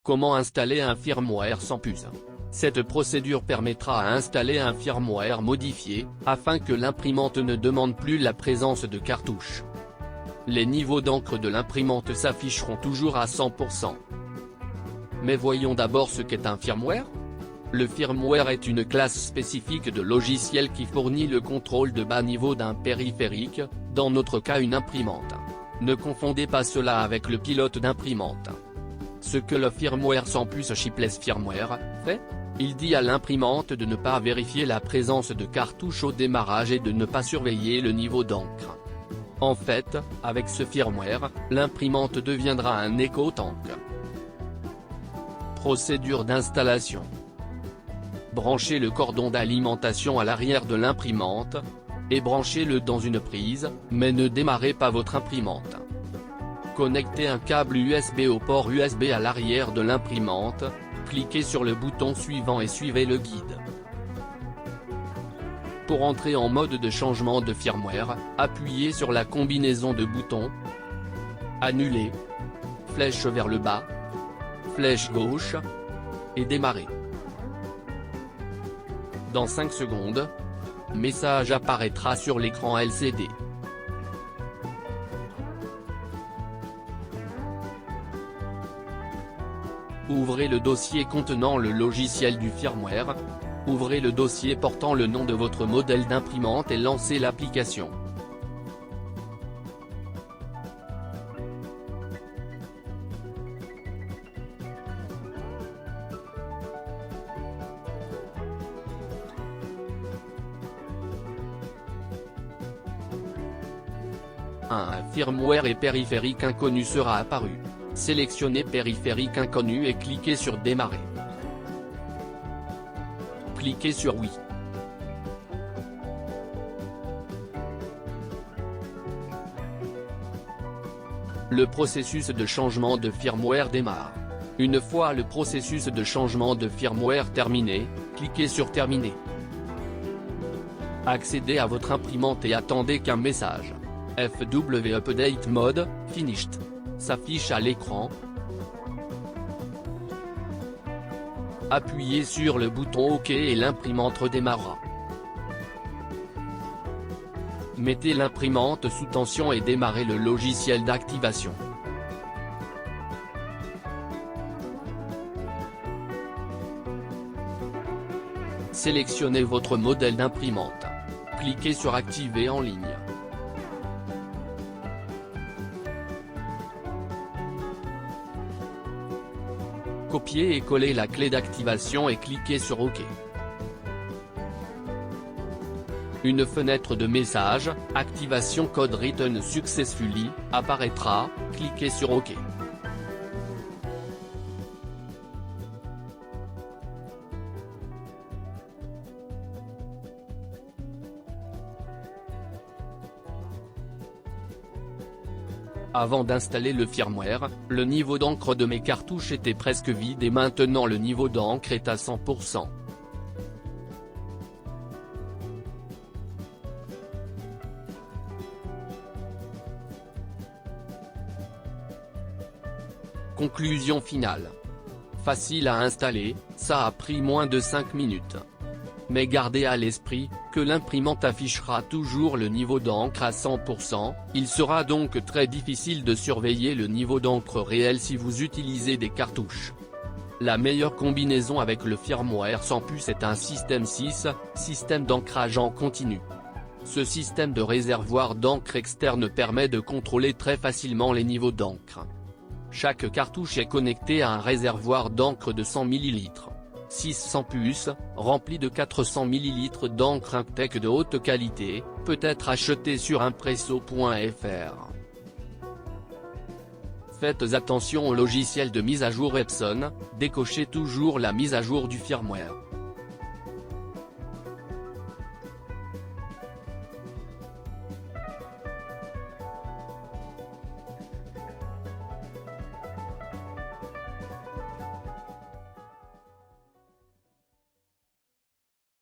Comment installer un firmware sans puce? Cette procédure permettra à installer un firmware modifié, afin que l'imprimante ne demande plus la présence de cartouches. Les niveaux d'encre de l'imprimante s'afficheront toujours à 100%. Mais voyons d'abord ce qu'est un firmware. Le firmware est une classe spécifique de logiciel qui fournit le contrôle de bas niveau d'un périphérique, dans notre cas une imprimante. Ne confondez pas cela avec le pilote d'imprimante. Ce que le firmware sans puce chipless firmware fait, il dit à l'imprimante de ne pas vérifier la présence de cartouches au démarrage et de ne pas surveiller le niveau d'encre. En fait, avec ce firmware, l'imprimante deviendra un éco-tank. Procédure d'installation. Branchez le cordon d'alimentation à l'arrière de l'imprimante, et branchez-le dans une prise, mais ne démarrez pas votre imprimante. Connectez un câble USB au port USB à l'arrière de l'imprimante, cliquez sur le bouton suivant et suivez le guide. Pour entrer en mode de changement de firmware, appuyez sur la combinaison de boutons Annuler, flèche vers le bas, flèche gauche, et démarrer. Dans 5 secondes, message apparaîtra sur l'écran LCD. Ouvrez le dossier contenant le logiciel du firmware. Ouvrez le dossier portant le nom de votre modèle d'imprimante et lancez l'application. Un firmware et périphérique inconnu sera apparu. Sélectionnez périphérique inconnu et cliquez sur Démarrer. Cliquez sur Oui. Le processus de changement de firmware démarre. Une fois le processus de changement de firmware terminé, cliquez sur Terminer. Accédez à votre imprimante et attendez qu'un message FW Update Mode Finished s'affiche à l'écran. Appuyez sur le bouton OK et l'imprimante redémarrera. Mettez l'imprimante sous tension et démarrez le logiciel d'activation. Sélectionnez votre modèle d'imprimante. Cliquez sur Activer en ligne. Copiez et collez la clé d'activation et cliquez sur OK. Une fenêtre de message, Activation Code Written Successfully, apparaîtra, cliquez sur OK. Avant d'installer le firmware, le niveau d'encre de mes cartouches était presque vide et maintenant le niveau d'encre est à 100%. Conclusion finale. Facile à installer, ça a pris moins de 5 minutes. Mais gardez à l'esprit, que l'imprimante affichera toujours le niveau d'encre à 100%, il sera donc très difficile de surveiller le niveau d'encre réel si vous utilisez des cartouches. La meilleure combinaison avec le firmware sans puce est un système 6, système d'ancrage en continu. Ce système de réservoir d'encre externe permet de contrôler très facilement les niveaux d'encre. Chaque cartouche est connectée à un réservoir d'encre de 100 ml. 600 puces, rempli de 400 ml d'encre Inktek de haute qualité, peut être acheté sur impresso.fr. Faites attention au logiciel de mise à jour Epson, décochez toujours la mise à jour du firmware.